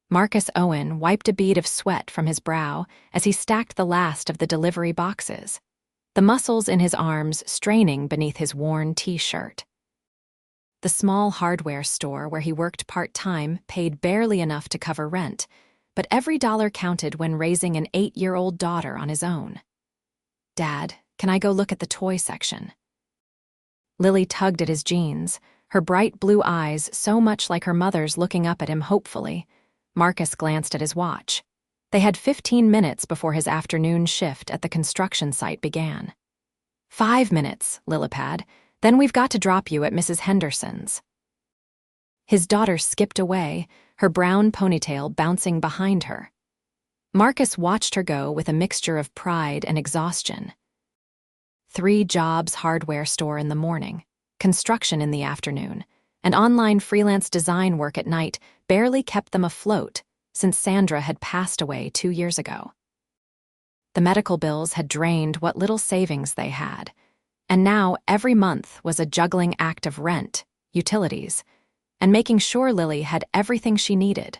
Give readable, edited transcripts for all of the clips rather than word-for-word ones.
Marcus Owen wiped a bead of sweat from his brow as he stacked the last of the delivery boxes, the muscles in his arms straining beneath his worn t-shirt. The small hardware store where he worked part-time paid barely enough to cover rent, but every dollar counted when raising an 8-year-old daughter on his own. "Dad, can I go look at the toy section?" Lily tugged at his jeans, her bright blue eyes so much like her mother's looking up at him hopefully. Marcus glanced at his watch. They had 15 minutes before his afternoon shift at the construction site began. 5 minutes, Lillipad, then we've got to drop you at Mrs. Henderson's. His daughter skipped away, her brown ponytail bouncing behind her. Marcus watched her go with a mixture of pride and exhaustion. 3 jobs, hardware store in the morning, construction in the afternoon, and online freelance design work at night barely kept them afloat since Sandra had passed away 2 years ago. The medical bills had drained what little savings they had, and now every month was a juggling act of rent, utilities, and making sure Lily had everything she needed.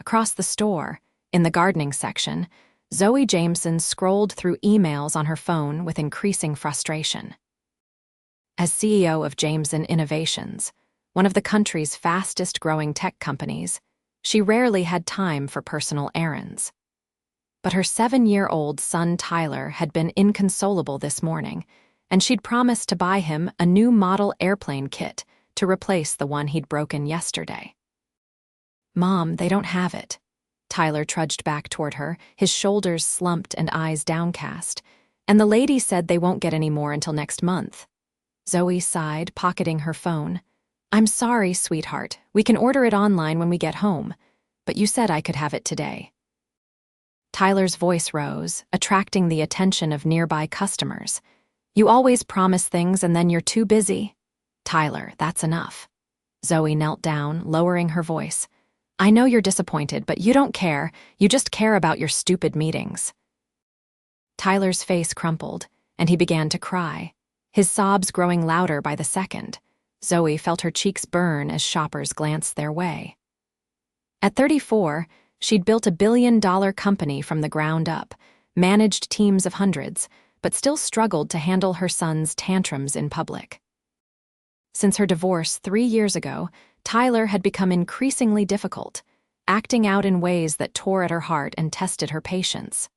Across the store, in the gardening section, Zoe Jameson scrolled through emails on her phone with increasing frustration. As CEO of Jameson Innovations, one of the country's fastest-growing tech companies, she rarely had time for personal errands. But her 7-year-old son Tyler had been inconsolable this morning, and she'd promised to buy him a new model airplane kit to replace the one he'd broken yesterday. "Mom, they don't have it." Tyler trudged back toward her, his shoulders slumped and eyes downcast, "and the lady said they won't get any more until next month." Zoe sighed, pocketing her phone. "I'm sorry, sweetheart. We can order it online when we get home, but you said I could have it today." Tyler's voice rose, attracting the attention of nearby customers. "You always promise things and then you're too busy." "Tyler, that's enough." Zoe knelt down, lowering her voice. "I know you're disappointed, but you don't care. You just care about your stupid meetings." Tyler's face crumpled, and he began to cry, his sobs growing louder by the second. Zoe felt her cheeks burn as shoppers glanced their way. At 34, she'd built a billion-dollar company from the ground up, managed teams of hundreds, but still struggled to handle her son's tantrums in public. Since her divorce 3 years ago, Tyler had become increasingly difficult, acting out in ways that tore at her heart and tested her patience.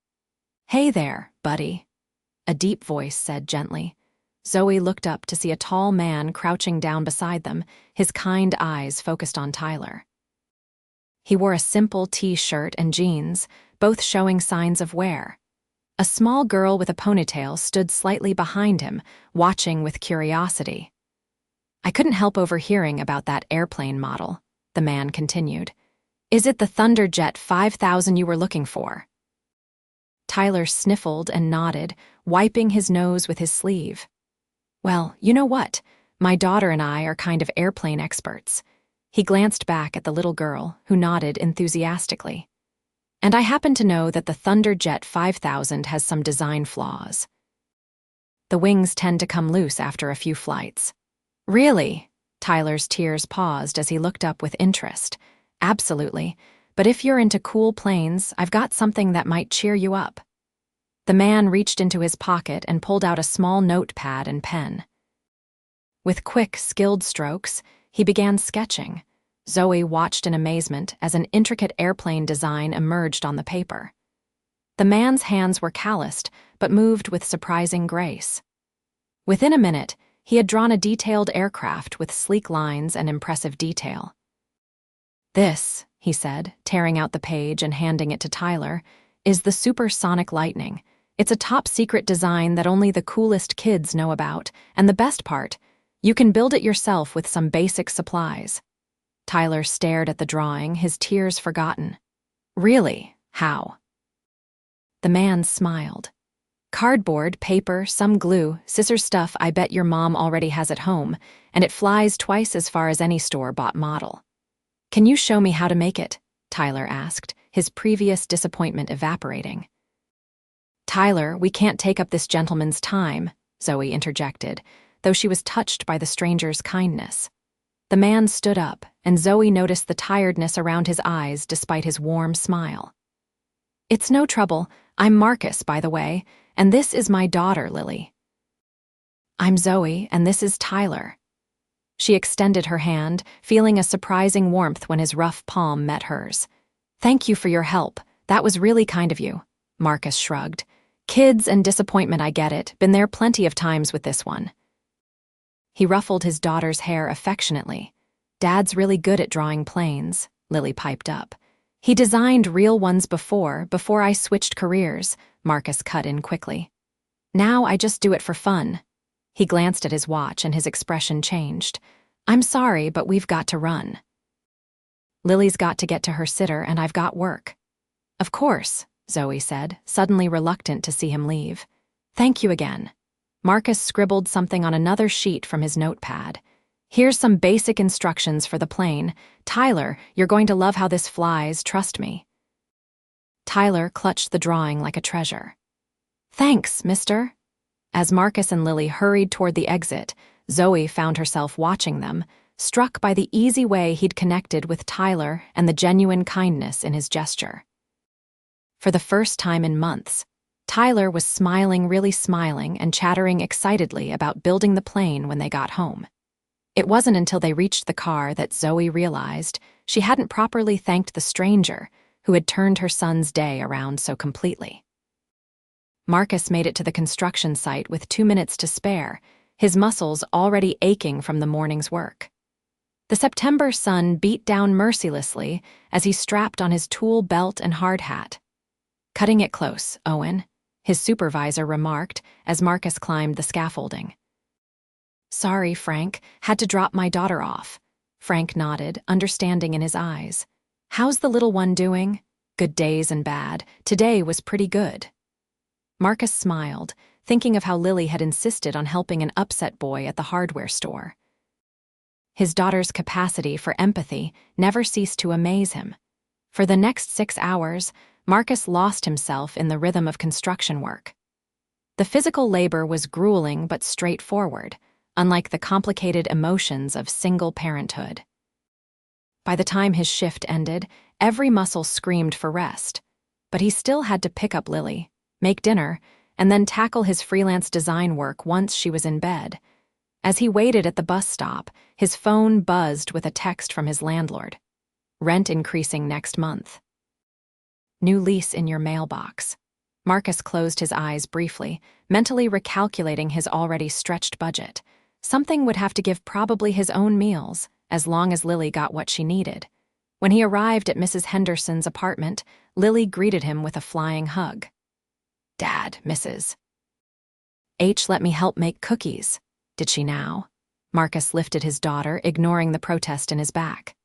"Hey there, buddy," a deep voice said gently. Zoe looked up to see a tall man crouching down beside them, his kind eyes focused on Tyler. He wore a simple t-shirt and jeans, both showing signs of wear. A small girl with a ponytail stood slightly behind him, watching with curiosity. "I couldn't help overhearing about that airplane model," the man continued. "Is it the Thunderjet 5000 you were looking for?" Tyler sniffled and nodded, wiping his nose with his sleeve. "Well, you know what? My daughter and I are kind of airplane experts." He glanced back at the little girl, who nodded enthusiastically. "And I happen to know that the Thunderjet 5000 has some design flaws. The wings tend to come loose after a few flights." "Really?" Tyler's tears paused as he looked up with interest. "Absolutely. But if you're into cool planes, I've got something that might cheer you up." The man reached into his pocket and pulled out a small notepad and pen. With quick, skilled strokes, he began sketching. Zoe watched in amazement as an intricate airplane design emerged on the paper. The man's hands were calloused, but moved with surprising grace. Within a minute, he had drawn a detailed aircraft with sleek lines and impressive detail. "This," he said, tearing out the page and handing it to Tyler, "is the Supersonic Lightning. It's a top-secret design that only the coolest kids know about, and the best part, you can build it yourself with some basic supplies." Tyler stared at the drawing, his tears forgotten. "Really? How?" The man smiled. "Cardboard, paper, some glue, scissors stuff I bet your mom already has at home, and it flies twice as far as any store-bought model." "Can you show me how to make it?" Tyler asked, his previous disappointment evaporating. "Tyler, we can't take up this gentleman's time," Zoe interjected, though she was touched by the stranger's kindness. The man stood up, and Zoe noticed the tiredness around his eyes despite his warm smile. "It's no trouble. I'm Marcus, by the way, and this is my daughter, Lily." "I'm Zoe, and this is Tyler." She extended her hand, feeling a surprising warmth when his rough palm met hers. "Thank you for your help. That was really kind of you," Marcus shrugged. "Kids and disappointment, I get it. Been there plenty of times with this one." He ruffled his daughter's hair affectionately. "Dad's really good at drawing planes," Lily piped up. "He designed real ones before I switched careers," Marcus cut in quickly. "Now I just do it for fun." He glanced at his watch and his expression changed. "I'm sorry, but we've got to run. Lily's got to get to her sitter and I've got work." "Of course," Zoe said, suddenly reluctant to see him leave. "Thank you again." Marcus scribbled something on another sheet from his notepad. "Here's some basic instructions for the plane. Tyler, you're going to love how this flies, trust me." Tyler clutched the drawing like a treasure. "Thanks, mister." As Marcus and Lily hurried toward the exit, Zoe found herself watching them, struck by the easy way he'd connected with Tyler and the genuine kindness in his gesture. For the first time in months, Tyler was smiling, really smiling, and chattering excitedly about building the plane when they got home. It wasn't until they reached the car that Zoe realized she hadn't properly thanked the stranger who had turned her son's day around so completely. Marcus made it to the construction site with 2 minutes to spare, his muscles already aching from the morning's work. The September sun beat down mercilessly as he strapped on his tool belt and hard hat. "Cutting it close, Owen," his supervisor remarked as Marcus climbed the scaffolding. "Sorry, Frank, had to drop my daughter off." Frank nodded, understanding in his eyes. "How's the little one doing?" "Good days and bad. Today was pretty good." Marcus smiled, thinking of how Lily had insisted on helping an upset boy at the hardware store. His daughter's capacity for empathy never ceased to amaze him. For the next 6 hours, Marcus lost himself in the rhythm of construction work. The physical labor was grueling but straightforward, unlike the complicated emotions of single parenthood. By the time his shift ended, every muscle screamed for rest, but he still had to pick up Lily, make dinner, and then tackle his freelance design work once she was in bed. As he waited at the bus stop, his phone buzzed with a text from his landlord. "Rent increasing next month. New lease in your mailbox." Marcus closed his eyes briefly, mentally recalculating his already stretched budget. Something would have to give probably his own meals, as long as Lily got what she needed. When he arrived at Mrs. Henderson's apartment, Lily greeted him with a flying hug. "Dad, Mrs. H let me help make cookies." "Did she now?" Marcus lifted his daughter, ignoring the protest in his back.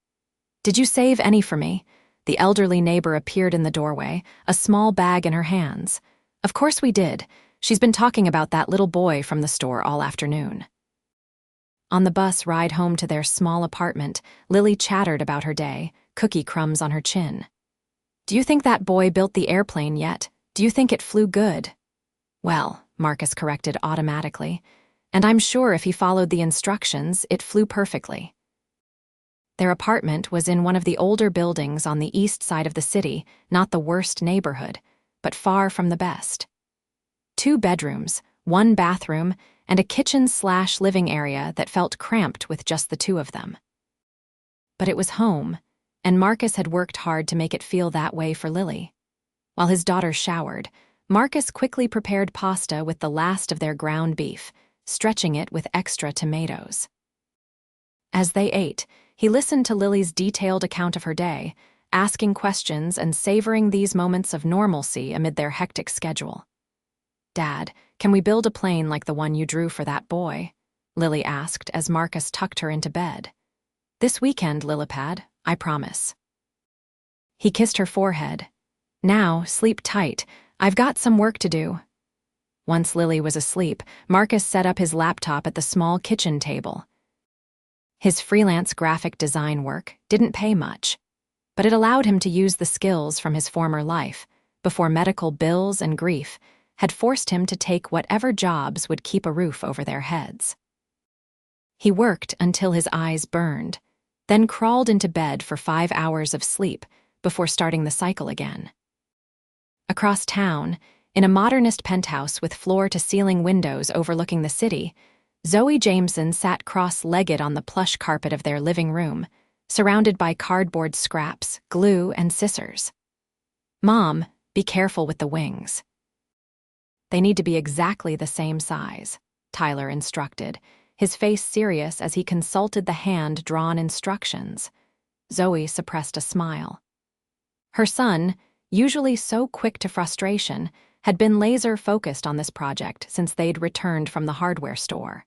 "Did you save any for me?" The elderly neighbor appeared in the doorway, a small bag in her hands. "Of course we did. She's been talking about that little boy from the store all afternoon." On the bus ride home to their small apartment, Lily chattered about her day, cookie crumbs on her chin. "Do you think that boy built the airplane yet? Do you think it flew good?" "Well," Marcus corrected automatically, "and I'm sure if he followed the instructions, it flew perfectly." Their apartment was in one of the older buildings on the east side of the city, not the worst neighborhood, but far from the best. 2 bedrooms, 1 bathroom, and a kitchen/living area that felt cramped with just the 2 of them. But it was home, and Marcus had worked hard to make it feel that way for Lily. While his daughter showered, Marcus quickly prepared pasta with the last of their ground beef, stretching it with extra tomatoes. As they ate, he listened to Lily's detailed account of her day, asking questions and savoring these moments of normalcy amid their hectic schedule. "Dad, can we build a plane like the one you drew for that boy?" Lily asked as Marcus tucked her into bed. "This weekend, Lilipad, I promise." He kissed her forehead. "Now, sleep tight. I've got some work to do." Once Lily was asleep, Marcus set up his laptop at the small kitchen table. His freelance graphic design work didn't pay much, but it allowed him to use the skills from his former life, before medical bills and grief had forced him to take whatever jobs would keep a roof over their heads. He worked until his eyes burned, then crawled into bed for 5 hours of sleep before starting the cycle again. Across town, in a modernist penthouse with floor-to-ceiling windows overlooking the city, Zoe Jameson sat cross-legged on the plush carpet of their living room, surrounded by cardboard scraps, glue, and scissors. "Mom, be careful with the wings." "They need to be exactly the same size," Tyler instructed, his face serious as he consulted the hand-drawn instructions. Zoe suppressed a smile. Her son, usually so quick to frustration, had been laser-focused on this project since they'd returned from the hardware store.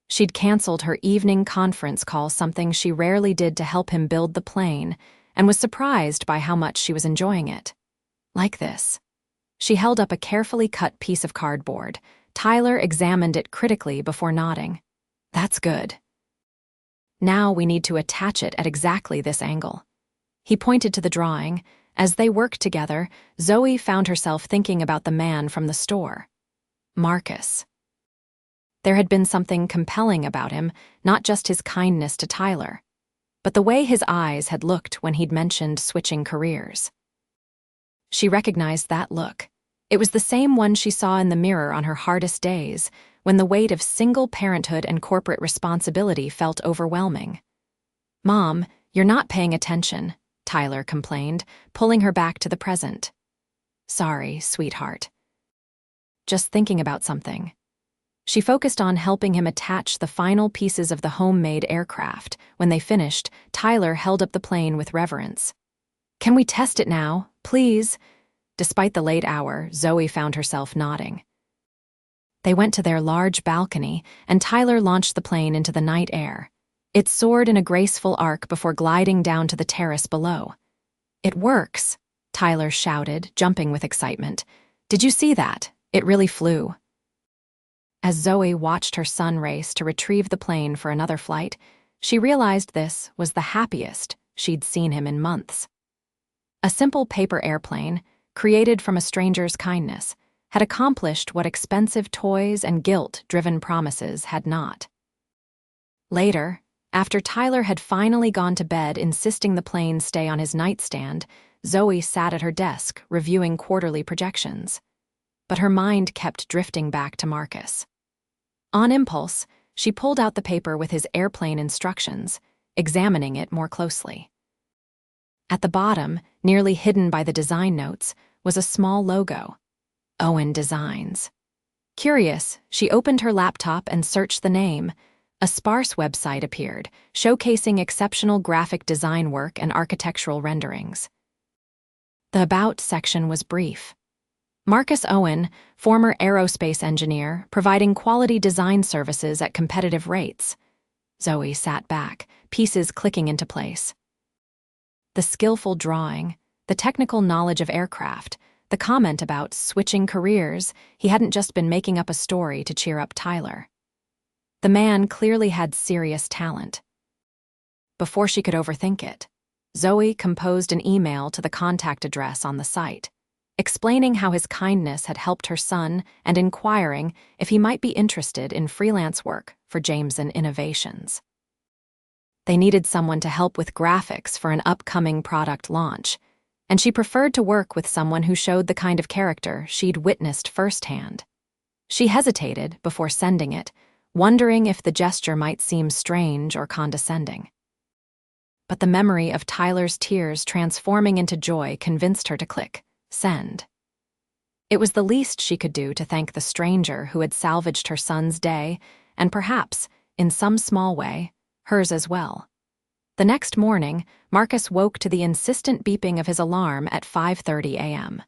She'd canceled her evening conference call, something she rarely did, to help him build the plane, and was surprised by how much she was enjoying it. "Like this." She held up a carefully cut piece of cardboard. Tyler examined it critically before nodding. "That's good. Now we need to attach it at exactly this angle." He pointed to the drawing. As they worked together, Zoe found herself thinking about the man from the store. Marcus. There had been something compelling about him, not just his kindness to Tyler, but the way his eyes had looked when he'd mentioned switching careers. She recognized that look. It was the same one she saw in the mirror on her hardest days, when the weight of single parenthood and corporate responsibility felt overwhelming. "Mom, you're not paying attention," Tyler complained, pulling her back to the present. "Sorry, sweetheart. Just thinking about something." She focused on helping him attach the final pieces of the homemade aircraft. When they finished, Tyler held up the plane with reverence. "Can we test it now, please?" Despite the late hour, Zoe found herself nodding. They went to their large balcony, and Tyler launched the plane into the night air. It soared in a graceful arc before gliding down to the terrace below. "It works," Tyler shouted, jumping with excitement. "Did you see that? It really flew." As Zoe watched her son race to retrieve the plane for another flight, she realized this was the happiest she'd seen him in months. A simple paper airplane, created from a stranger's kindness, had accomplished what expensive toys and guilt-driven promises had not. Later, after Tyler had finally gone to bed insisting the plane stay on his nightstand, Zoe sat at her desk reviewing quarterly projections. But her mind kept drifting back to Marcus. On impulse, she pulled out the paper with his airplane instructions, examining it more closely. At the bottom, nearly hidden by the design notes, was a small logo: Owen Designs. Curious, she opened her laptop and searched the name. A sparse website appeared, showcasing exceptional graphic design work and architectural renderings. The About section was brief. Marcus Owen, former aerospace engineer, providing quality design services at competitive rates. Zoe sat back, pieces clicking into place. The skillful drawing, the technical knowledge of aircraft, the comment about switching careers. He hadn't just been making up a story to cheer up Tyler. The man clearly had serious talent. Before she could overthink it, Zoe composed an email to the contact address on the site, explaining how his kindness had helped her son and inquiring if he might be interested in freelance work for Jameson Innovations. They needed someone to help with graphics for an upcoming product launch, and she preferred to work with someone who showed the kind of character she'd witnessed firsthand. She hesitated before sending it, wondering if the gesture might seem strange or condescending. But the memory of Tyler's tears transforming into joy convinced her to click send. It was the least she could do to thank the stranger who had salvaged her son's day, and perhaps, in some small way, hers as well. The next morning, Marcus woke to the insistent beeping of his alarm at 5:30 a.m.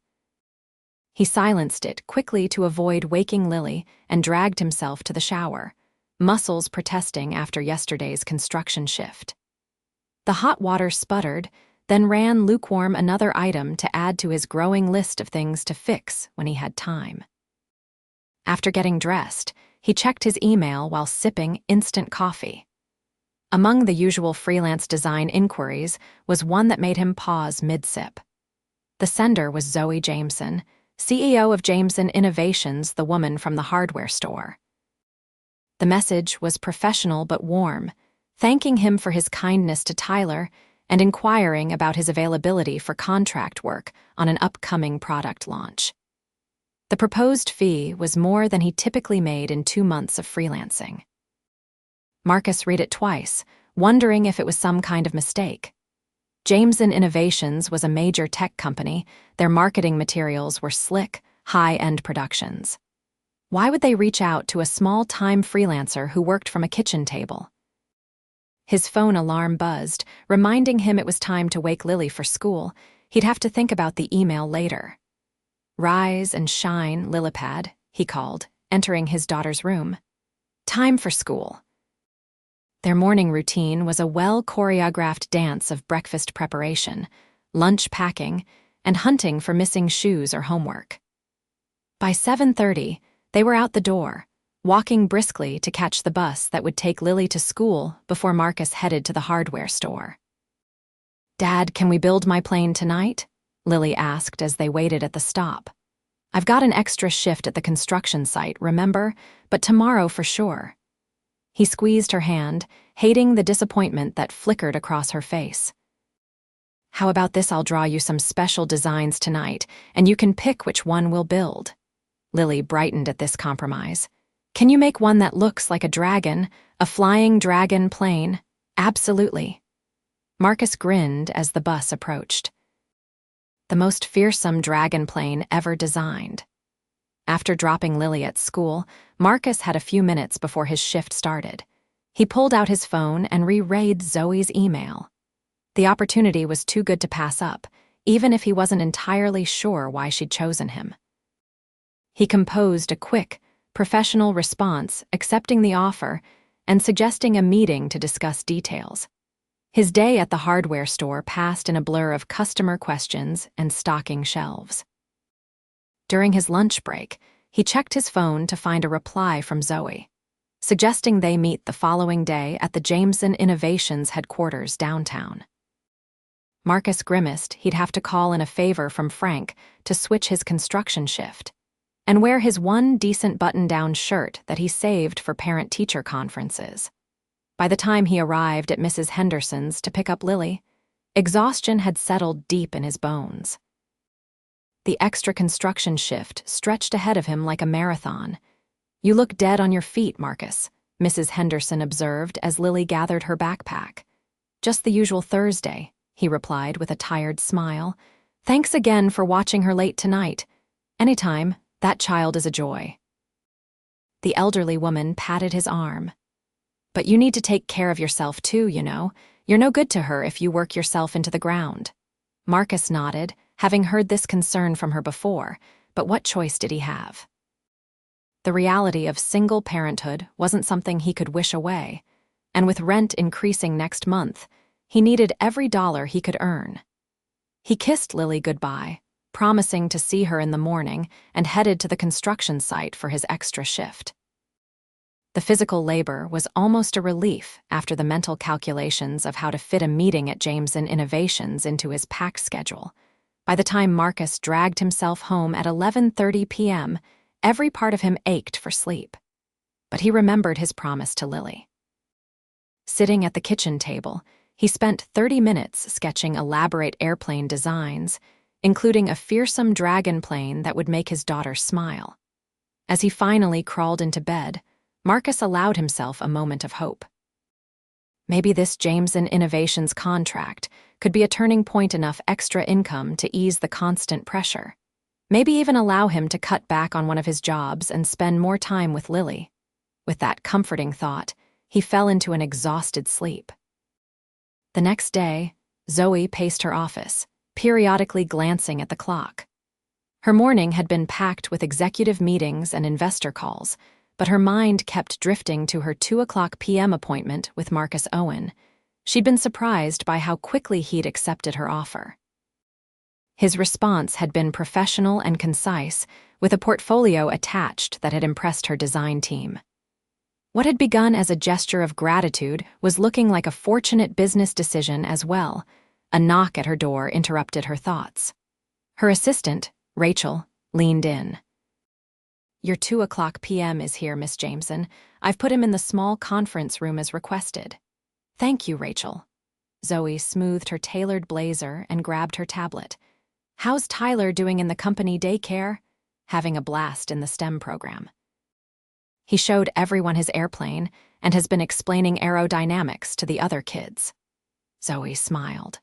He silenced it quickly to avoid waking Lily and dragged himself to the shower, muscles protesting after yesterday's construction shift. The hot water sputtered, then ran lukewarm, another item to add to his growing list of things to fix when he had time. After getting dressed, he checked his email while sipping instant coffee. Among the usual freelance design inquiries was one that made him pause mid-sip. The sender was Zoe Jameson, CEO of Jameson Innovations, the woman from the hardware store. The message was professional but warm, thanking him for his kindness to Tyler and inquiring about his availability for contract work on an upcoming product launch. The proposed fee was more than he typically made in 2 months of freelancing. Marcus read it twice, wondering if it was some kind of mistake. Jameson Innovations was a major tech company. Their marketing materials were slick, high-end productions. Why would they reach out to a small-time freelancer who worked from a kitchen table? His phone alarm buzzed, reminding him it was time to wake Lily for school. He'd have to think about the email later. "Rise and shine, Lilipad," he called, entering his daughter's room. Time for school. Their morning routine was a well-choreographed dance of breakfast preparation, lunch packing, and hunting for missing shoes or homework. By 7:30, they were out the door, walking briskly to catch the bus that would take Lily to school before Marcus headed to the hardware store. "Dad, can we build my plane tonight?" Lily asked as they waited at the stop. "I've got an extra shift at the construction site, remember? But tomorrow for sure." He squeezed her hand, hating the disappointment that flickered across her face. "How about this? I'll draw you some special designs tonight, and you can pick which one we'll build." Lily brightened at this compromise. "Can you make one that looks like a dragon, a flying dragon plane?" "Absolutely." Marcus grinned as the bus approached. The most fearsome dragon plane ever designed. After dropping Lily at school, Marcus had a few minutes before his shift started. He pulled out his phone and reread Zoe's email. The opportunity was too good to pass up, even if he wasn't entirely sure why she'd chosen him. He composed a quick, professional response accepting the offer and suggesting a meeting to discuss details. His day at the hardware store passed in a blur of customer questions and stocking shelves. During his lunch break, he checked his phone to find a reply from Zoe, suggesting they meet the following day at the Jameson Innovations headquarters downtown. Marcus grimaced he'd have to call in a favor from Frank to switch his construction shift and wear his one decent button-down shirt that he saved for parent-teacher conferences. By the time he arrived at Mrs. Henderson's to pick up Lily, exhaustion had settled deep in his bones. The extra construction shift stretched ahead of him like a marathon. "You look dead on your feet, Marcus," Mrs. Henderson observed as Lily gathered her backpack. "Just the usual Thursday," he replied with a tired smile. "Thanks again for watching her late tonight. Anytime, that child is a joy." The elderly woman patted his arm. "But you need to take care of yourself too, you know. You're no good to her if you work yourself into the ground." Marcus nodded, having heard this concern from her before, but what choice did he have? The reality of single parenthood wasn't something he could wish away, and with rent increasing next month, he needed every dollar he could earn. He kissed Lily goodbye, promising to see her in the morning, and headed to the construction site for his extra shift. The physical labor was almost a relief after the mental calculations of how to fit a meeting at Jameson Innovations into his packed schedule. By the time Marcus dragged himself home at 11:30 p.m., every part of him ached for sleep. But he remembered his promise to Lily. Sitting at the kitchen table, he spent 30 minutes sketching elaborate airplane designs, including a fearsome dragon plane that would make his daughter smile. As he finally crawled into bed, Marcus allowed himself a moment of hope. Maybe this Jameson Innovations contract could be a turning point, enough extra income to ease the constant pressure. Maybe even allow him to cut back on one of his jobs and spend more time with Lily. With that comforting thought, he fell into an exhausted sleep. The next day, Zoe paced her office, periodically glancing at the clock. Her morning had been packed with executive meetings and investor calls, but her mind kept drifting to her 2:00 p.m. appointment with Marcus Owen. She'd been surprised by how quickly he'd accepted her offer. His response had been professional and concise, with a portfolio attached that had impressed her design team. What had begun as a gesture of gratitude was looking like a fortunate business decision as well. A knock at her door interrupted her thoughts. Her assistant, Rachel, leaned in. Your 2 p.m. is here, Miss Jameson. I've put him in the small conference room as requested. Thank you, Rachel. Zoe smoothed her tailored blazer and grabbed her tablet. How's Tyler doing in the company daycare? Having a blast in the STEM program. He showed everyone his airplane and has been explaining aerodynamics to the other kids. Zoe smiled.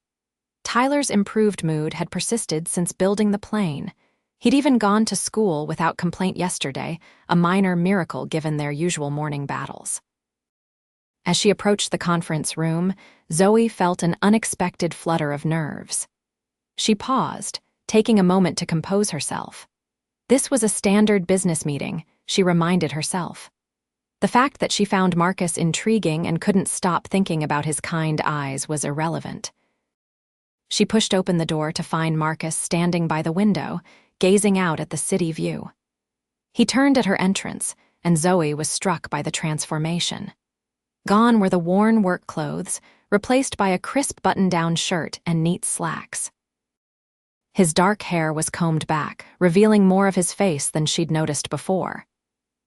Tyler's improved mood had persisted since building the plane. He'd even gone to school without complaint yesterday, a minor miracle given their usual morning battles. As she approached the conference room, Zoe felt an unexpected flutter of nerves. She paused, taking a moment to compose herself. This was a standard business meeting, she reminded herself. The fact that she found Marcus intriguing and couldn't stop thinking about his kind eyes was irrelevant. She pushed open the door to find Marcus standing by the window, gazing out at the city view. He turned at her entrance, and Zoe was struck by the transformation. Gone were the worn work clothes, replaced by a crisp button-down shirt and neat slacks. His dark hair was combed back, revealing more of his face than she'd noticed before.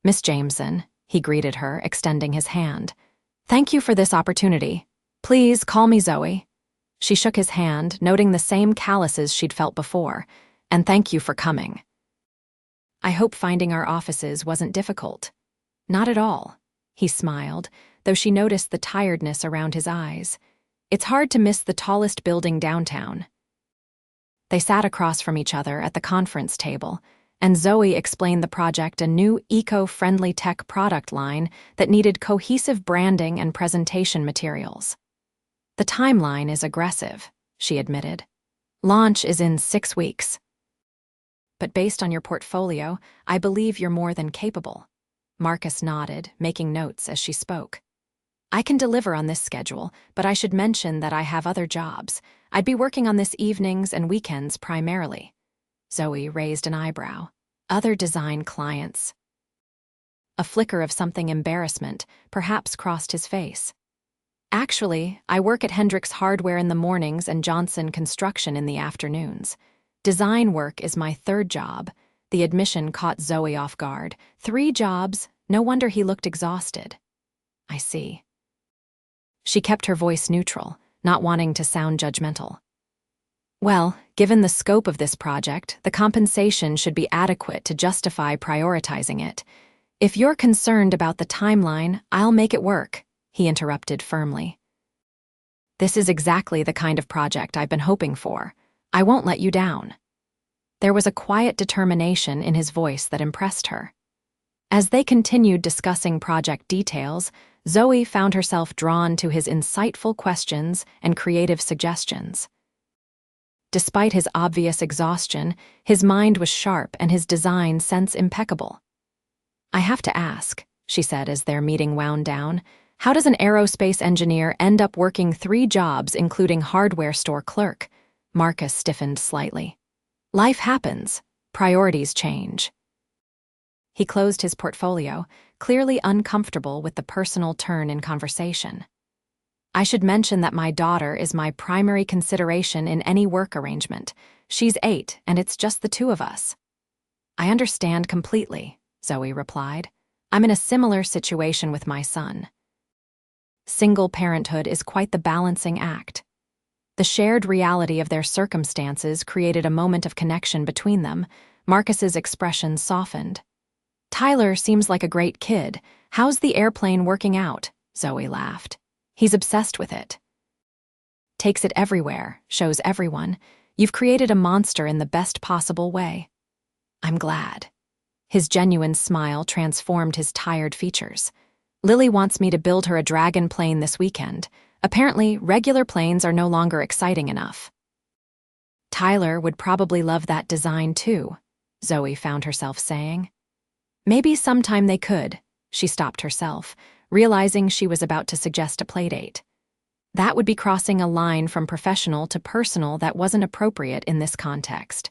Miss Jameson, he greeted her, extending his hand. Thank you for this opportunity. Please call me Zoe. She shook his hand, noting the same calluses she'd felt before, and thank you for coming. I hope finding our offices wasn't difficult. Not at all, he smiled, though she noticed the tiredness around his eyes. It's hard to miss the tallest building downtown. They sat across from each other at the conference table, and Zoe explained the project a new eco-friendly tech product line that needed cohesive branding and presentation materials. The timeline is aggressive, she admitted. Launch is in 6 weeks. But based on your portfolio, I believe you're more than capable. Marcus nodded, making notes as she spoke. I can deliver on this schedule, but I should mention that I have other jobs. I'd be working on this evenings and weekends primarily. Zoe raised an eyebrow. Other design clients. A flicker of something embarrassment perhaps crossed his face. Actually, I work at Hendricks Hardware in the mornings and Johnson Construction in the afternoons. Design work is my third job. The admission caught Zoe off guard. 3 jobs, no wonder he looked exhausted. I see. She kept her voice neutral, not wanting to sound judgmental. Well, given the scope of this project, the compensation should be adequate to justify prioritizing it. If you're concerned about the timeline, I'll make it work, he interrupted firmly. This is exactly the kind of project I've been hoping for. I won't let you down. There was a quiet determination in his voice that impressed her. As they continued discussing project details, Zoe found herself drawn to his insightful questions and creative suggestions. Despite his obvious exhaustion, his mind was sharp and his design sense impeccable. I have to ask, she said as their meeting wound down, how does an aerospace engineer end up working 3 jobs including hardware store clerk? Marcus stiffened slightly. Life happens. Priorities change. He closed his portfolio, clearly uncomfortable with the personal turn in conversation. I should mention that my daughter is my primary consideration in any work arrangement. She's 8, and it's just the 2 of us. I understand completely, Zoe replied. I'm in a similar situation with my son. Single parenthood is quite the balancing act. The shared reality of their circumstances created a moment of connection between them. Marcus's expression softened. Tyler seems like a great kid. How's the airplane working out? Zoe laughed. He's obsessed with it. Takes it everywhere, shows everyone. You've created a monster in the best possible way. I'm glad. His genuine smile transformed his tired features. Lily wants me to build her a dragon plane this weekend. Apparently, regular planes are no longer exciting enough. Tyler would probably love that design too, Zoe found herself saying. Maybe sometime they could, she stopped herself, realizing she was about to suggest a playdate. That would be crossing a line from professional to personal that wasn't appropriate in this context.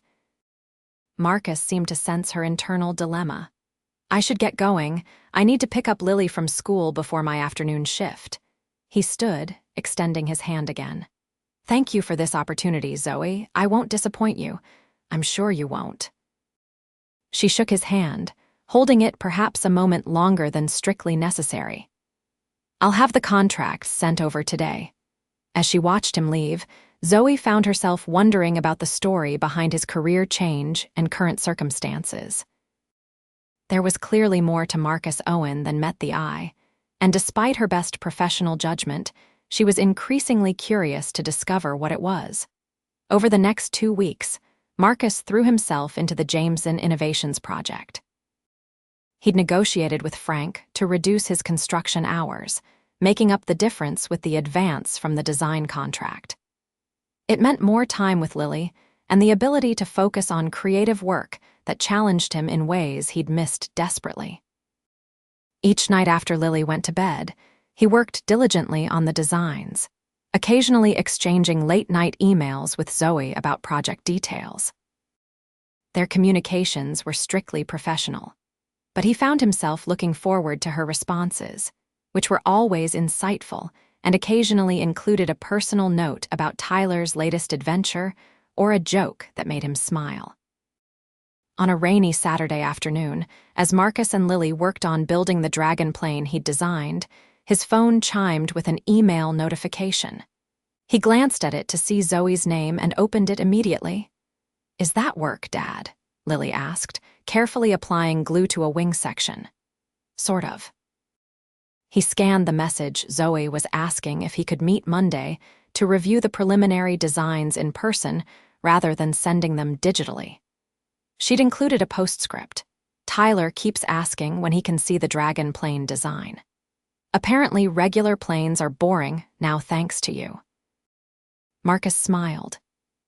Marcus seemed to sense her internal dilemma. I should get going. I need to pick up Lily from school before my afternoon shift. He stood, extending his hand again. Thank you for this opportunity, Zoe. I won't disappoint you. I'm sure you won't. She shook his hand, holding it perhaps a moment longer than strictly necessary. "I'll have the contracts sent over today." As she watched him leave, Zoe found herself wondering about the story behind his career change and current circumstances. There was clearly more to Marcus Owen than met the eye, and despite her best professional judgment, she was increasingly curious to discover what it was. Over the next 2 weeks, Marcus threw himself into the Jameson Innovations project. He'd negotiated with Frank to reduce his construction hours, making up the difference with the advance from the design contract. It meant more time with Lily and the ability to focus on creative work that challenged him in ways he'd missed desperately. Each night after Lily went to bed, he worked diligently on the designs, occasionally exchanging late-night emails with Zoe about project details. Their communications were strictly professional, but he found himself looking forward to her responses, which were always insightful and occasionally included a personal note about Tyler's latest adventure or a joke that made him smile. On a rainy Saturday afternoon, as Marcus and Lily worked on building the dragon plane he'd designed, his phone chimed with an email notification. He glanced at it to see Zoe's name and opened it immediately. "Is that work, Dad?" Lily asked, carefully applying glue to a wing section. "Sort of." He scanned the message Zoe was asking if he could meet Monday to review the preliminary designs in person rather than sending them digitally. She'd included a postscript. "Tyler keeps asking when he can see the dragon plane design. Apparently regular planes are boring now thanks to you." Marcus smiled.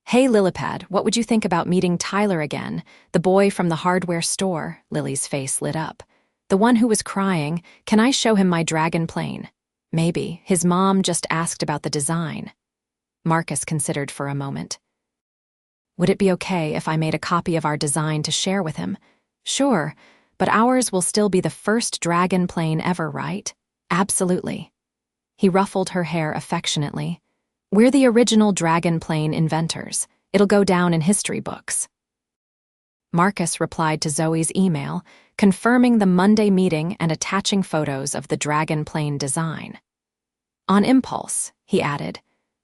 "Hey, Lilipad, what would you think about meeting Tyler again, the boy from the hardware store?" Lily's face lit up. "The one who was crying, 'Can I show him my dragon plane?' Maybe. His mom just asked about the design." Marcus considered for a moment. "Would it be okay if I made a copy of our design to share with him?" "Sure, but ours will still be the first dragon plane ever, right?" "Absolutely." He ruffled her hair affectionately. "We're the original dragon plane inventors. It'll go down in history books." Marcus replied to Zoe's email, confirming the Monday meeting and attaching photos of the dragon plane design. On impulse, he added,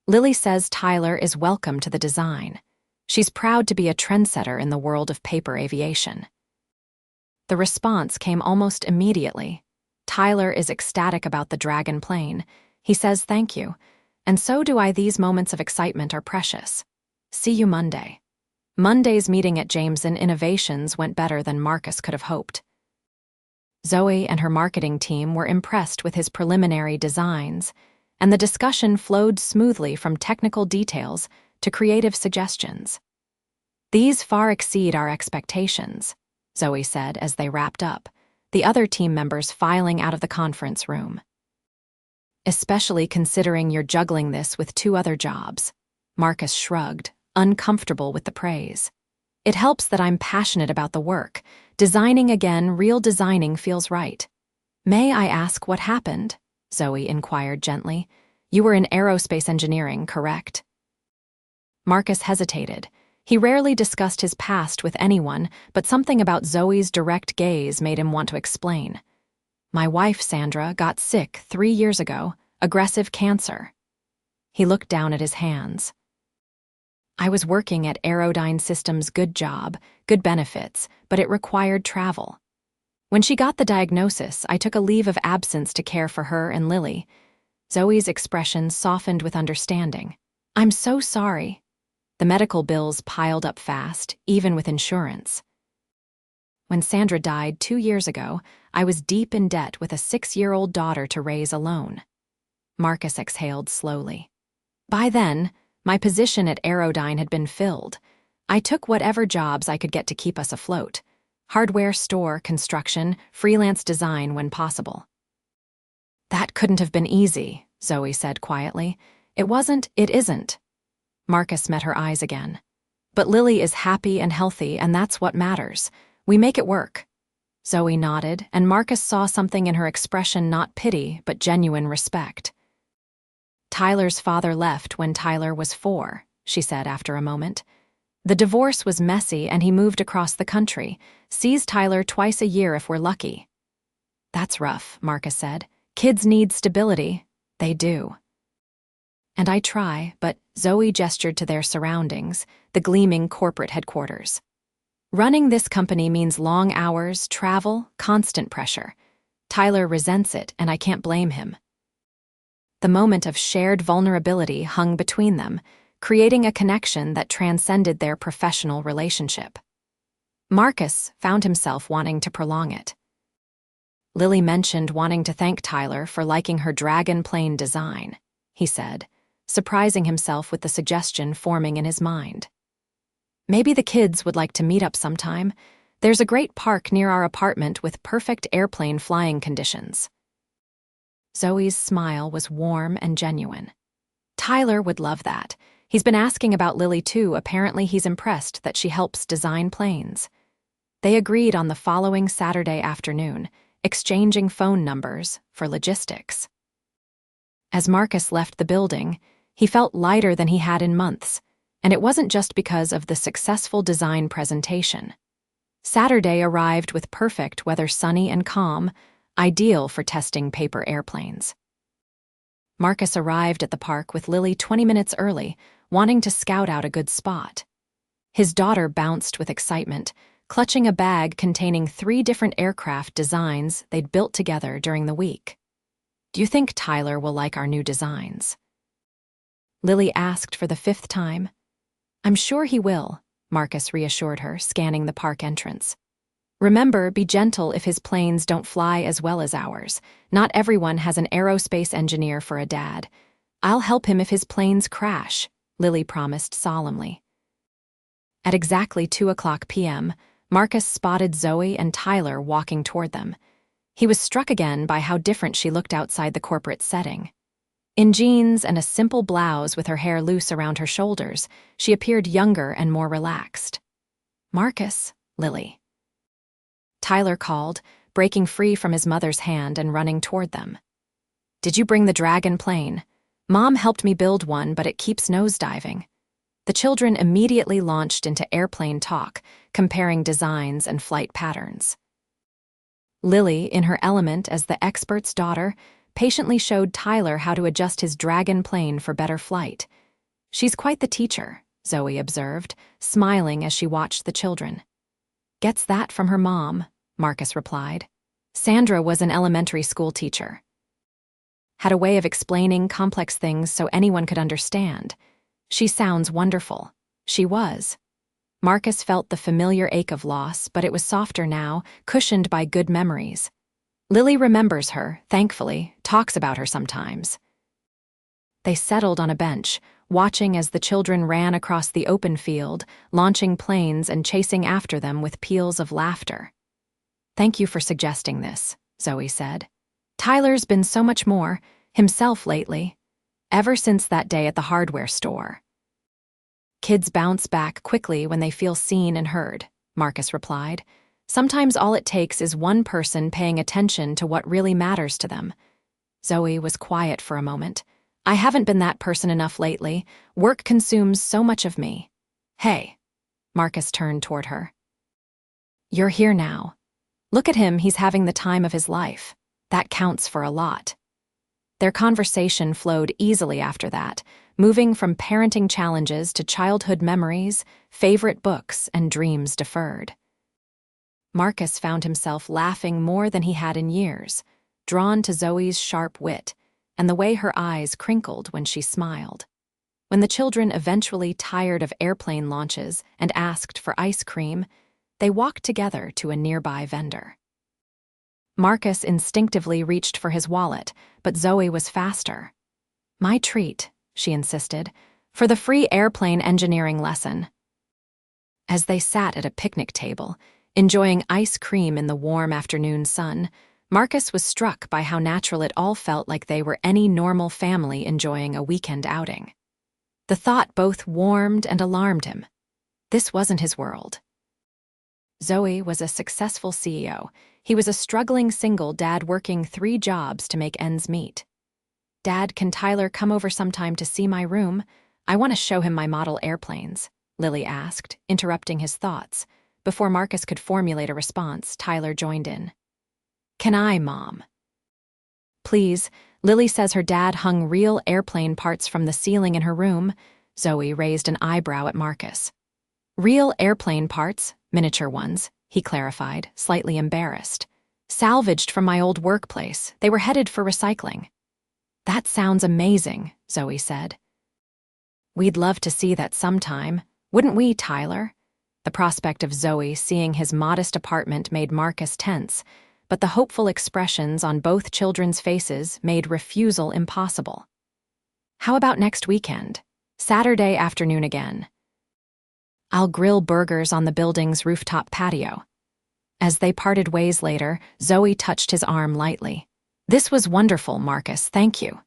"Lily says Tyler is welcome to the design. She's proud to be a trendsetter in the world of paper aviation." The response came almost immediately. "Tyler is ecstatic about the dragon plane. He says thank you, and so do I. These moments of excitement are precious. See you Monday." Monday's meeting at Jameson Innovations went better than Marcus could have hoped. Zoe and her marketing team were impressed with his preliminary designs, and the discussion flowed smoothly from technical details to creative suggestions. "These far exceed our expectations," Zoe said as they wrapped up, the other team members filing out of the conference room. "Especially considering you're juggling this with 2 other jobs." Marcus shrugged, uncomfortable with the praise. "It helps that I'm passionate about the work. Designing again, real designing feels right." "May I ask what happened?" Zoe inquired gently. "You were in aerospace engineering, correct?" Marcus hesitated. He rarely discussed his past with anyone, but something about Zoe's direct gaze made him want to explain. "My wife, Sandra, got sick 3 years ago, aggressive cancer." He looked down at his hands. "I was working at Aerodyne Systems, good job, good benefits, but it required travel. When she got the diagnosis, I took a leave of absence to care for her and Lily." Zoe's expression softened with understanding. "I'm so sorry." The medical bills piled up fast, even with insurance. "When Sandra died 2 years ago, I was deep in debt with a 6-year-old daughter to raise alone." Marcus exhaled slowly. "By then, my position at Aerodyne had been filled. I took whatever jobs I could get to keep us afloat. Hardware store, construction, freelance design when possible." "That couldn't have been easy," Zoe said quietly. "It wasn't, it isn't." Marcus met her eyes again. "But Lily is happy and healthy, and that's what matters. We make it work." Zoe nodded, and Marcus saw something in her expression, not pity, but genuine respect. "Tyler's father left when Tyler was 4, she said after a moment. The divorce was messy and he moved across the country, sees Tyler twice a year if we're lucky. That's rough, Marcus said. Kids need stability. They do. And I try, but Zoe gestured to their surroundings, the gleaming corporate headquarters. Running this company means long hours, travel, constant pressure. Tyler resents it, and I can't blame him. The moment of shared vulnerability hung between them, creating a connection that transcended their professional relationship. Marcus found himself wanting to prolong it. Lily mentioned wanting to thank Tyler for liking her dragon plane design, he said, surprising himself with the suggestion forming in his mind. Maybe the kids would like to meet up sometime. There's a great park near our apartment with perfect airplane flying conditions. Zoe's smile was warm and genuine. Tyler would love that. He's been asking about Lily too. Apparently he's impressed that she helps design planes. They agreed on the following Saturday afternoon, exchanging phone numbers for logistics. As Marcus left the building, he felt lighter than he had in months, and it wasn't just because of the successful design presentation. Saturday arrived with perfect weather, sunny and calm, ideal for testing paper airplanes. Marcus arrived at the park with Lily 20 minutes early, wanting to scout out a good spot. His daughter bounced with excitement, clutching a bag containing 3 different aircraft designs they'd built together during the week. Do you think Tyler will like our new designs? Lily asked for the 5th time. I'm sure he will, Marcus reassured her, scanning the park entrance. Remember, be gentle if his planes don't fly as well as ours. Not everyone has an aerospace engineer for a dad. I'll help him if his planes crash, Lily promised solemnly. At exactly 2:00 p.m., Marcus spotted Zoe and Tyler walking toward them. He was struck again by how different she looked outside the corporate setting. In jeans and a simple blouse with her hair loose around her shoulders, she appeared younger and more relaxed. Marcus, Lily. Tyler called, breaking free from his mother's hand and running toward them. Did you bring the dragon plane? Mom helped me build one, but it keeps nosediving. The children immediately launched into airplane talk, comparing designs and flight patterns. Lily, in her element as the expert's daughter, patiently showed Tyler how to adjust his dragon plane for better flight. She's quite the teacher, Zoe observed, smiling as she watched the children. Gets that from her mom, Marcus replied. Sandra was an elementary school teacher. Had a way of explaining complex things so anyone could understand. She sounds wonderful. She was. Marcus felt the familiar ache of loss, but it was softer now, cushioned by good memories. Lily remembers her, thankfully, talks about her sometimes. They settled on a bench, watching as the children ran across the open field, launching planes and chasing after them with peals of laughter. Thank you for suggesting this, Zoe said. Tyler's been so much more himself lately, ever since that day at the hardware store. Kids bounce back quickly when they feel seen and heard, Marcus replied. Sometimes all it takes is one person paying attention to what really matters to them. Zoe was quiet for a moment. I haven't been that person enough lately. Work consumes so much of me. Hey. Marcus turned toward her. You're here now. Look at him, he's having the time of his life. That counts for a lot. Their conversation flowed easily after that, moving from parenting challenges to childhood memories, favorite books, and dreams deferred. Marcus found himself laughing more than he had in years, drawn to Zoe's sharp wit and the way her eyes crinkled when she smiled. When the children eventually tired of airplane launches and asked for ice cream, they walked together to a nearby vendor. Marcus instinctively reached for his wallet, but Zoe was faster. My treat, she insisted, for the free airplane engineering lesson. As they sat at a picnic table, enjoying ice cream in the warm afternoon sun, Marcus was struck by how natural it all felt, like they were any normal family enjoying a weekend outing. The thought both warmed and alarmed him. This wasn't his world. Zoe was a successful CEO. He was a struggling single dad working 3 jobs to make ends meet. Dad, can Tyler come over sometime to see my room? I want to show him my model airplanes, Lily asked, interrupting his thoughts. Before Marcus could formulate a response, Tyler joined in. Can I, Mom? Please, Lily says her dad hung real airplane parts from the ceiling in her room. Zoe raised an eyebrow at Marcus. Real airplane parts, miniature ones, he clarified, slightly embarrassed. Salvaged from my old workplace. They were headed for recycling. That sounds amazing, Zoe said. We'd love to see that sometime, wouldn't we, Tyler? The prospect of Zoe seeing his modest apartment made Marcus tense, but the hopeful expressions on both children's faces made refusal impossible. How about next weekend? Saturday afternoon again. I'll grill burgers on the building's rooftop patio. As they parted ways later, Zoe touched his arm lightly. This was wonderful, Marcus, thank you.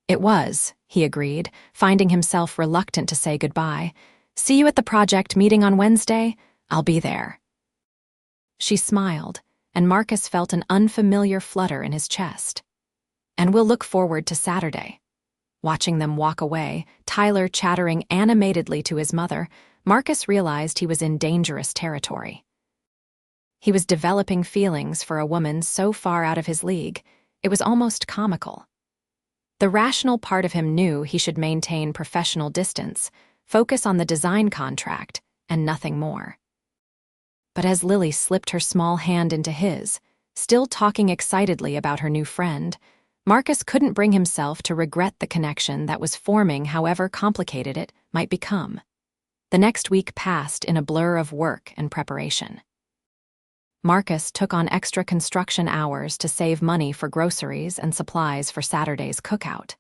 It was, he agreed, finding himself reluctant to say goodbye. See you at the project meeting on Wednesday? I'll be there. She smiled, and Marcus felt an unfamiliar flutter in his chest. And we'll look forward to Saturday. Watching them walk away, Tyler chattering animatedly to his mother, Marcus realized he was in dangerous territory. He was developing feelings for a woman so far out of his league, it was almost comical. The rational part of him knew he should maintain professional distance, focus on the design contract, and nothing more. But as Lily slipped her small hand into his, still talking excitedly about her new friend, Marcus couldn't bring himself to regret the connection that was forming, however complicated it might become. The next week passed in a blur of work and preparation. Marcus took on extra construction hours to save money for groceries and supplies for Saturday's cookout.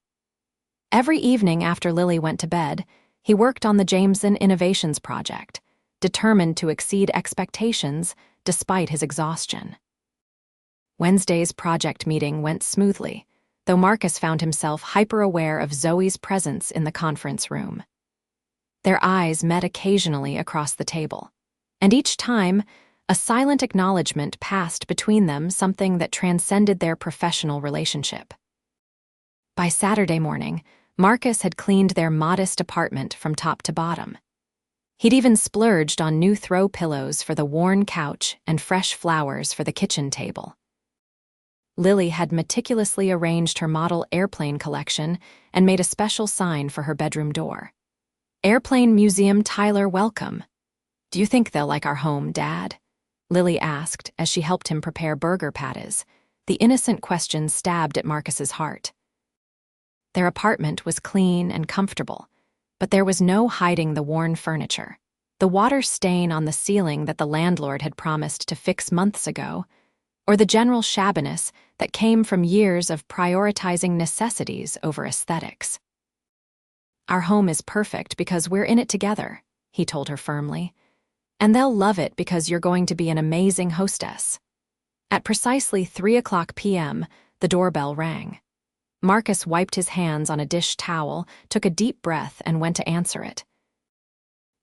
Every evening after Lily went to bed, he worked on the Jameson Innovations project, determined to exceed expectations despite his exhaustion. Wednesday's project meeting went smoothly, though Marcus found himself hyper-aware of Zoe's presence in the conference room. Their eyes met occasionally across the table, and each time, a silent acknowledgement passed between them, something that transcended their professional relationship. By Saturday morning, Marcus had cleaned their modest apartment from top to bottom. He'd even splurged on new throw pillows for the worn couch and fresh flowers for the kitchen table. Lily had meticulously arranged her model airplane collection and made a special sign for her bedroom door. Airplane Museum Tyler welcome. Do you think they'll like our home, Dad? Lily asked as she helped him prepare burger patties. The innocent question stabbed at Marcus's heart. Their apartment was clean and comfortable, but there was no hiding the worn furniture, the water stain on the ceiling that the landlord had promised to fix months ago, or the general shabbiness that came from years of prioritizing necessities over aesthetics. Our home is perfect because we're in it together, he told her firmly. And they'll love it because you're going to be an amazing hostess. At precisely 3:00 p.m., the doorbell rang. Marcus wiped his hands on a dish towel, took a deep breath, and went to answer it.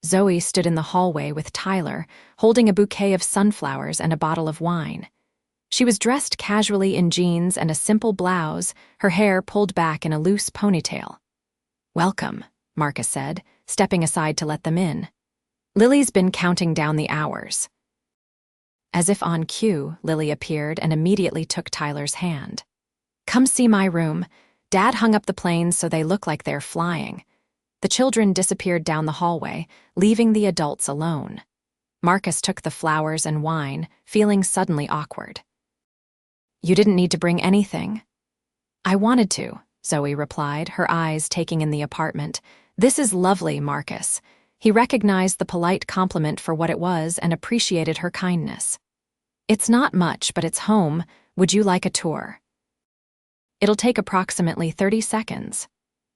Zoe stood in the hallway with Tyler, holding a bouquet of sunflowers and a bottle of wine. She was dressed casually in jeans and a simple blouse, her hair pulled back in a loose ponytail. Welcome, Marcus said, stepping aside to let them in. Lily's been counting down the hours. As if on cue, Lily appeared and immediately took Tyler's hand. Come see my room. Dad hung up the planes so they look like they're flying. The children disappeared down the hallway, leaving the adults alone. Marcus took the flowers and wine, feeling suddenly awkward. You didn't need to bring anything. I wanted to, Zoe replied, her eyes taking in the apartment. This is lovely, Marcus. He recognized the polite compliment for what it was and appreciated her kindness. It's not much, but it's home. Would you like a tour? It'll take approximately 30 seconds.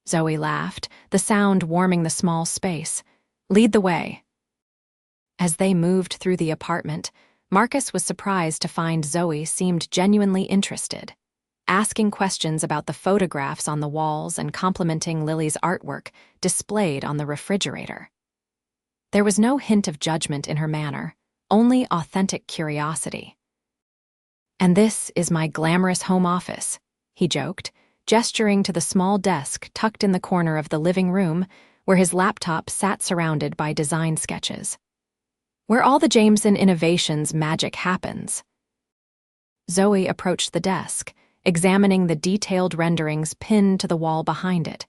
Zoe laughed, the sound warming the small space. Lead the way. As they moved through the apartment, Marcus was surprised to find Zoe seemed genuinely interested, asking questions about the photographs on the walls and complimenting Lily's artwork displayed on the refrigerator. There was no hint of judgment in her manner, only authentic curiosity. And this is my glamorous home office, he joked, gesturing to the small desk tucked in the corner of the living room where his laptop sat surrounded by design sketches. Where all the Jameson innovations magic happens. Zoe approached the desk, examining the detailed renderings pinned to the wall behind it.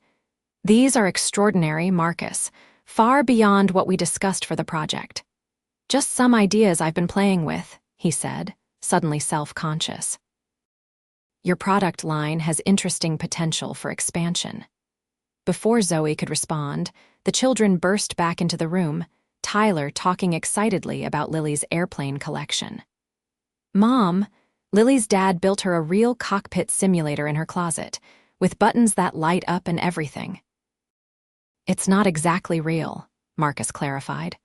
These are extraordinary, Marcus, far beyond what we discussed for the project. Just some ideas I've been playing with, he said, suddenly self-conscious. Your product line has interesting potential for expansion. Before Zoe could respond, the children burst back into the room, Tyler talking excitedly about Lily's airplane collection. Mom, Lily's dad built her a real cockpit simulator in her closet, with buttons that light up and everything. It's not exactly real, Marcus clarified.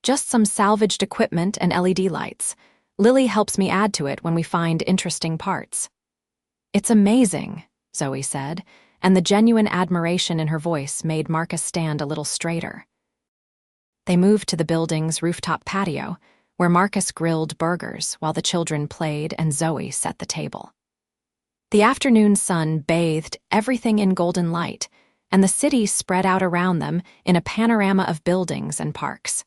Just some salvaged equipment and LED lights. Lily helps me add to it when we find interesting parts. It's amazing, Zoe said, and the genuine admiration in her voice made Marcus stand a little straighter. They moved to the building's rooftop patio, where Marcus grilled burgers while the children played and Zoe set the table. The afternoon sun bathed everything in golden light, and the city spread out around them in a panorama of buildings and parks.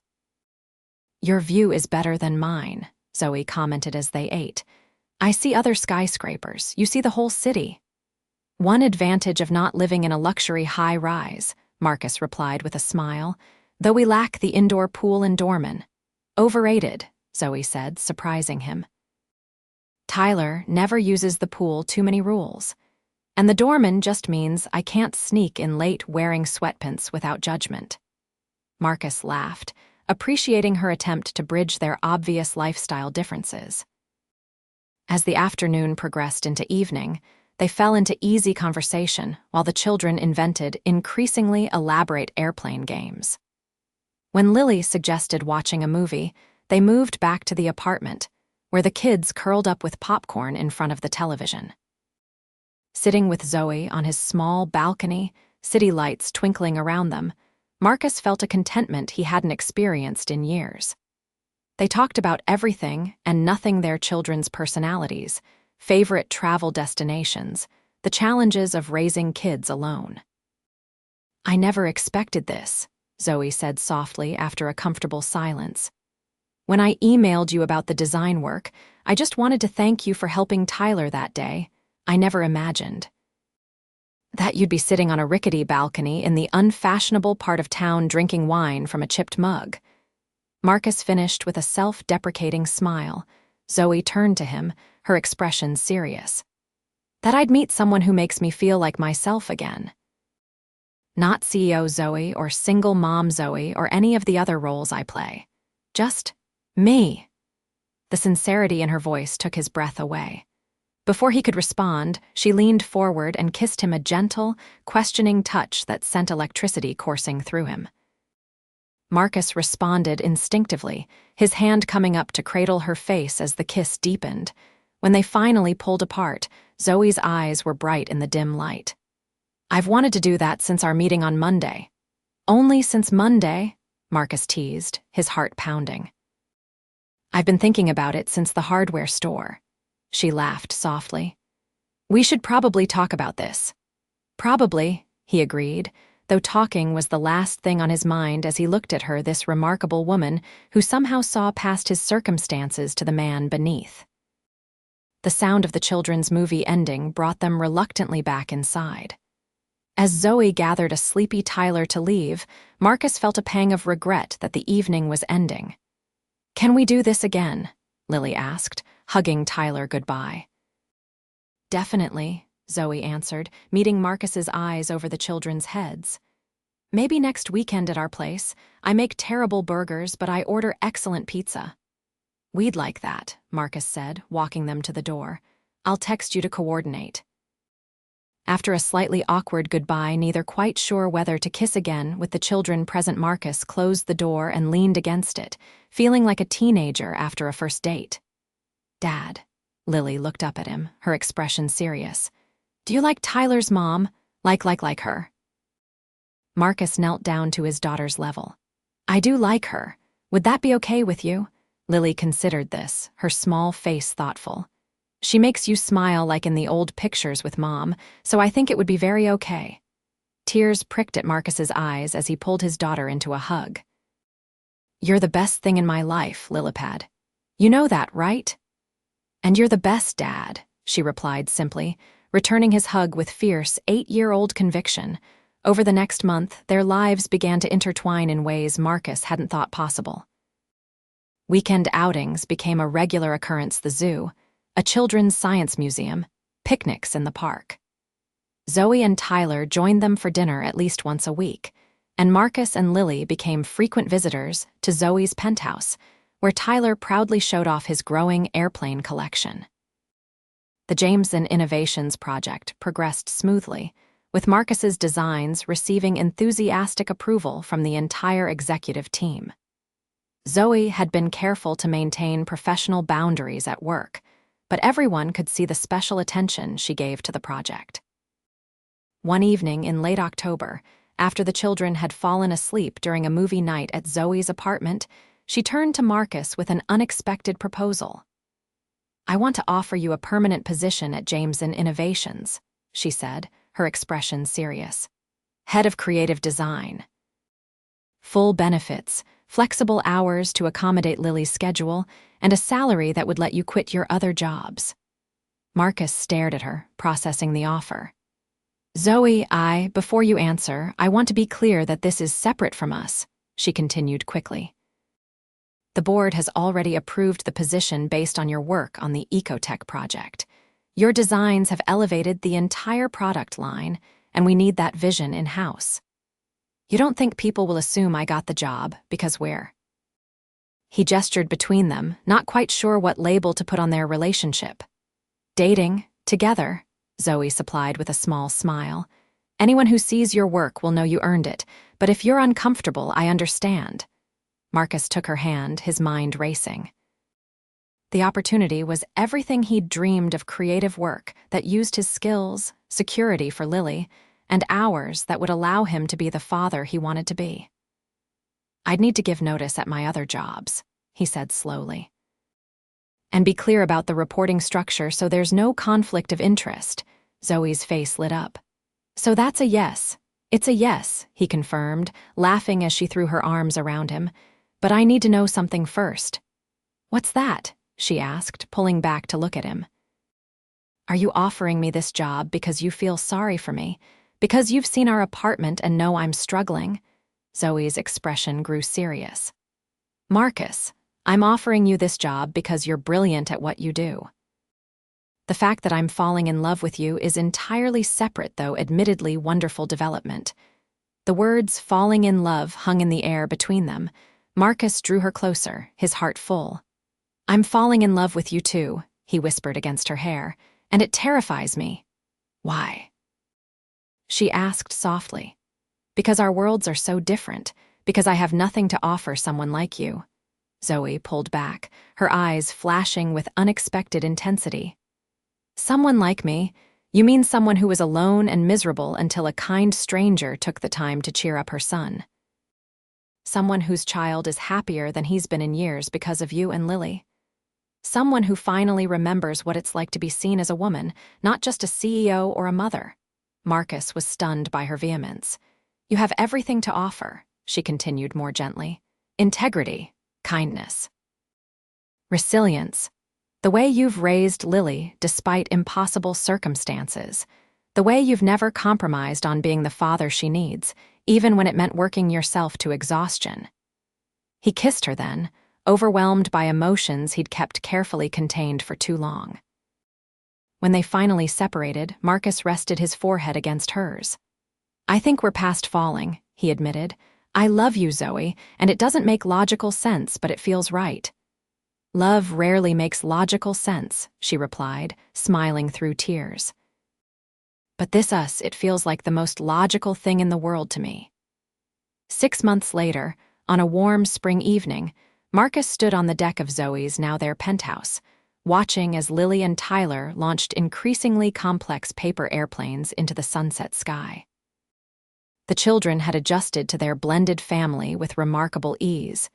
Your view is better than mine, Zoe commented as they ate. I see other skyscrapers. You see the whole city. One advantage of not living in a luxury high-rise, Marcus replied with a smile, though we lack the indoor pool and doorman. Overrated, Zoe said, surprising him. Tyler never uses the pool too many rules. And the doorman just means I can't sneak in late wearing sweatpants without judgment. Marcus laughed, appreciating her attempt to bridge their obvious lifestyle differences. As the afternoon progressed into evening, they fell into easy conversation while the children invented increasingly elaborate airplane games. When Lily suggested watching a movie, they moved back to the apartment, where the kids curled up with popcorn in front of the television. Sitting with Zoe on his small balcony, city lights twinkling around them, Marcus felt a contentment he hadn't experienced in years. They talked about everything and nothing: their children's personalities, favorite travel destinations, the challenges of raising kids alone. I never expected this, Zoe said softly after a comfortable silence. When I emailed you about the design work, I just wanted to thank you for helping Tyler that day. I never imagined that you'd be sitting on a rickety balcony in the unfashionable part of town drinking wine from a chipped mug. Marcus finished with a self-deprecating smile. Zoe turned to him, her expression serious. That I'd meet someone who makes me feel like myself again. Not CEO Zoe or single mom Zoe or any of the other roles I play. Just me. The sincerity in her voice took his breath away. Before he could respond, she leaned forward and kissed him a gentle, questioning touch that sent electricity coursing through him. Marcus responded instinctively, his hand coming up to cradle her face as the kiss deepened. When they finally pulled apart, Zoe's eyes were bright in the dim light. I've wanted to do that since our meeting on Monday. Only since Monday, Marcus teased, his heart pounding. I've been thinking about it since the hardware store. She laughed softly. We should probably talk about this. Probably, he agreed, though talking was the last thing on his mind as he looked at her, this remarkable woman who somehow saw past his circumstances to the man beneath. The sound of the children's movie ending brought them reluctantly back inside. As Zoe gathered a sleepy Tyler to leave, Marcus felt a pang of regret that the evening was ending. Can we do this again? Lily asked, hugging Tyler goodbye. Definitely, Zoe answered, meeting Marcus's eyes over the children's heads. Maybe next weekend at our place. I make terrible burgers, but I order excellent pizza. We'd like that, Marcus said, walking them to the door. I'll text you to coordinate. After a slightly awkward goodbye, neither quite sure whether to kiss again with the children present, Marcus closed the door and leaned against it, feeling like a teenager after a first date. Dad. Lily looked up at him, her expression serious. Do you like Tyler's mom? Like her? Marcus knelt down to his daughter's level. I do like her. Would that be okay with you? Lily considered this, her small face thoughtful. She makes you smile like in the old pictures with Mom, so I think it would be very okay. Tears pricked at Marcus's eyes as he pulled his daughter into a hug. "You're the best thing in my life, Lillipad. You know that, right?" "And you're the best, Dad," she replied simply, returning his hug with fierce 8-year-old conviction. Over the next month, their lives began to intertwine in ways Marcus hadn't thought possible. Weekend outings became a regular occurrence: the zoo, a children's science museum, picnics in the park. Zoe and Tyler joined them for dinner at least once a week, and Marcus and Lily became frequent visitors to Zoe's penthouse, where Tyler proudly showed off his growing airplane collection. The Jameson Innovations project progressed smoothly, with Marcus's designs receiving enthusiastic approval from the entire executive team. Zoe had been careful to maintain professional boundaries at work, but everyone could see the special attention she gave to the project. One evening in late October, after the children had fallen asleep during a movie night at Zoe's apartment, she turned to Marcus with an unexpected proposal. "I want to offer you a permanent position at Jameson Innovations," she said, her expression serious. "Head of Creative Design. Full benefits, flexible hours to accommodate Lily's schedule, and a salary that would let you quit your other jobs." Marcus stared at her, processing the offer. "Zoe, before you answer, I want to be clear that this is separate from us," she continued quickly. "The board has already approved the position based on your work on the Ecotech project. Your designs have elevated the entire product line, and we need that vision in-house. You don't think people will assume I got the job because we're—" He gestured between them, not quite sure what label to put on their relationship. "Dating, together," Zoe supplied with a small smile. "Anyone who sees your work will know you earned it, but if you're uncomfortable, I understand." Marcus took her hand, his mind racing. The opportunity was everything he'd dreamed of: creative work that used his skills, security for Lily, and hours that would allow him to be the father he wanted to be. "I'd need to give notice at my other jobs," he said slowly. "And be clear about the reporting structure so there's no conflict of interest." Zoe's face lit up. "So that's a yes." "It's a yes," he confirmed, laughing as she threw her arms around him. "But I need to know something first." "What's that?" she asked, pulling back to look at him. "Are you offering me this job because you feel sorry for me? Because you've seen our apartment and know I'm struggling?" Zoe's expression grew serious. "Marcus, I'm offering you this job because you're brilliant at what you do. The fact that I'm falling in love with you is entirely separate, though admittedly wonderful development." The words "falling in love" hung in the air between them. Marcus drew her closer, his heart full. "I'm falling in love with you too," he whispered against her hair, "and it terrifies me." "Why?" she asked softly. "Because our worlds are so different, because I have nothing to offer someone like you." Zoe pulled back, her eyes flashing with unexpected intensity. "Someone like me? You mean someone who was alone and miserable until a kind stranger took the time to cheer up her son? Someone whose child is happier than he's been in years because of you and Lily? Someone who finally remembers what it's like to be seen as a woman, not just a CEO or a mother?" Marcus was stunned by her vehemence. "You have everything to offer," she continued more gently. "Integrity, kindness, resilience. The way you've raised Lily despite impossible circumstances. The way you've never compromised on being the father she needs, even when it meant working yourself to exhaustion." He kissed her then, overwhelmed by emotions he'd kept carefully contained for too long. When they finally separated, Marcus rested his forehead against hers. "I think we're past falling," he admitted. "I love you, Zoe, and it doesn't make logical sense, but it feels right." "Love rarely makes logical sense," she replied, smiling through tears. "But it feels like the most logical thing in the world to me." 6 months later, on a warm spring evening, Marcus stood on the deck of Zoe's now their penthouse, watching as Lily and Tyler launched increasingly complex paper airplanes into the sunset sky. The children had adjusted to their blended family with remarkable ease,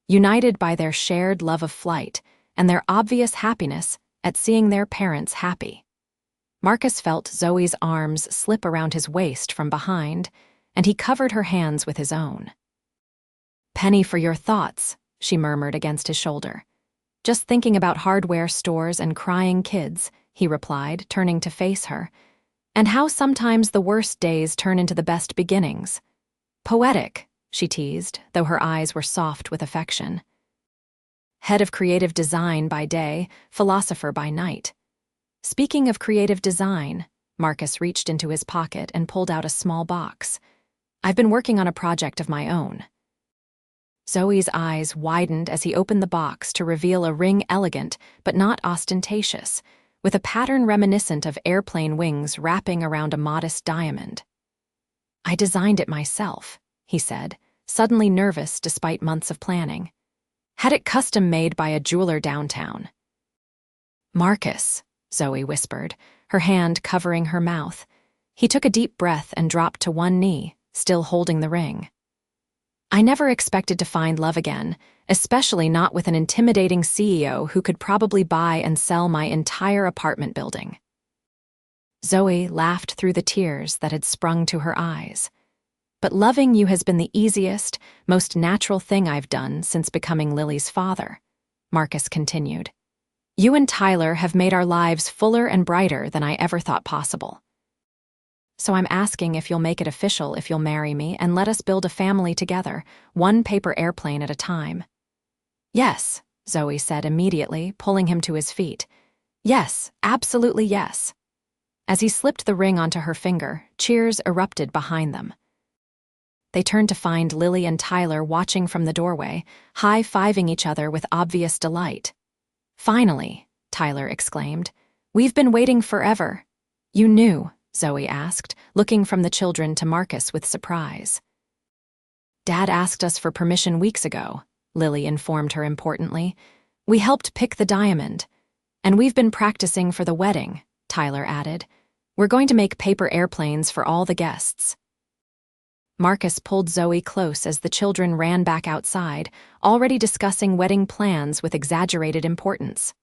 united by their shared love of flight and their obvious happiness at seeing their parents happy. Marcus felt Zoe's arms slip around his waist from behind, and he covered her hands with his own. "Penny for your thoughts," she murmured against his shoulder. "Just thinking about hardware stores and crying kids," he replied, turning to face her. "And how sometimes the worst days turn into the best beginnings." "Poetic," she teased, though her eyes were soft with affection. Head of creative design by day, philosopher by night. Speaking of creative design, Marcus reached into his pocket and pulled out a small box. "I've been working on a project of my own." Zoe's eyes widened as he opened the box to reveal a ring elegant but not ostentatious, with a pattern reminiscent of airplane wings wrapping around a modest diamond. "I designed it myself," he said, suddenly nervous despite months of planning. "Had it custom-made by a jeweler downtown." "Marcus," Zoe whispered, her hand covering her mouth. He took a deep breath and dropped to one knee, still holding the ring. "I never expected to find love again, especially not with an intimidating CEO who could probably buy and sell my entire apartment building." Zoe laughed through the tears that had sprung to her eyes. "But loving you has been the easiest, most natural thing I've done since becoming Lily's father," Marcus continued. "You and Tyler have made our lives fuller and brighter than I ever thought possible. So I'm asking if you'll make it official, if you'll marry me and let us build a family together, one paper airplane at a time." "Yes," Zoe said immediately, pulling him to his feet. "Yes, absolutely yes." As he slipped the ring onto her finger, cheers erupted behind them. They turned to find Lily and Tyler watching from the doorway, high-fiving each other with obvious delight. "Finally," Tyler exclaimed. "We've been waiting forever." "You knew?" Zoe asked, looking from the children to Marcus with surprise. "Dad asked us for permission weeks ago," Lily informed her importantly. "We helped pick the diamond. And we've been practicing for the wedding," Tyler added. "We're going to make paper airplanes for all the guests." Marcus pulled Zoe close as the children ran back outside, already discussing wedding plans with exaggerated importance.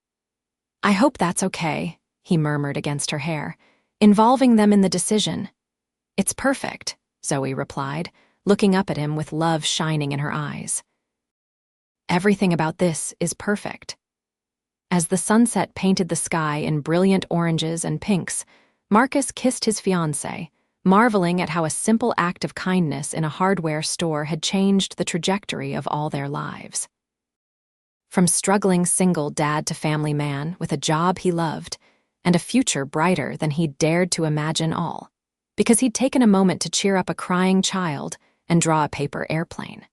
"I hope that's okay," he murmured against her hair, "involving them in the decision." "It's perfect," Zoe replied, looking up at him with love shining in her eyes. "Everything about this is perfect." As the sunset painted the sky in brilliant oranges and pinks, Marcus kissed his fiancée, marveling at how a simple act of kindness in a hardware store had changed the trajectory of all their lives. From struggling single dad to family man with a job he loved, and a future brighter than he'd dared to imagine, all because he'd taken a moment to cheer up a crying child and draw a paper airplane.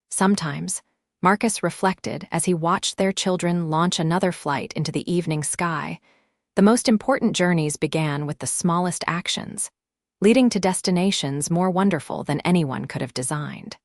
Sometimes, Marcus reflected as he watched their children launch another flight into the evening sky, the most important journeys began with the smallest actions, leading to destinations more wonderful than anyone could have designed.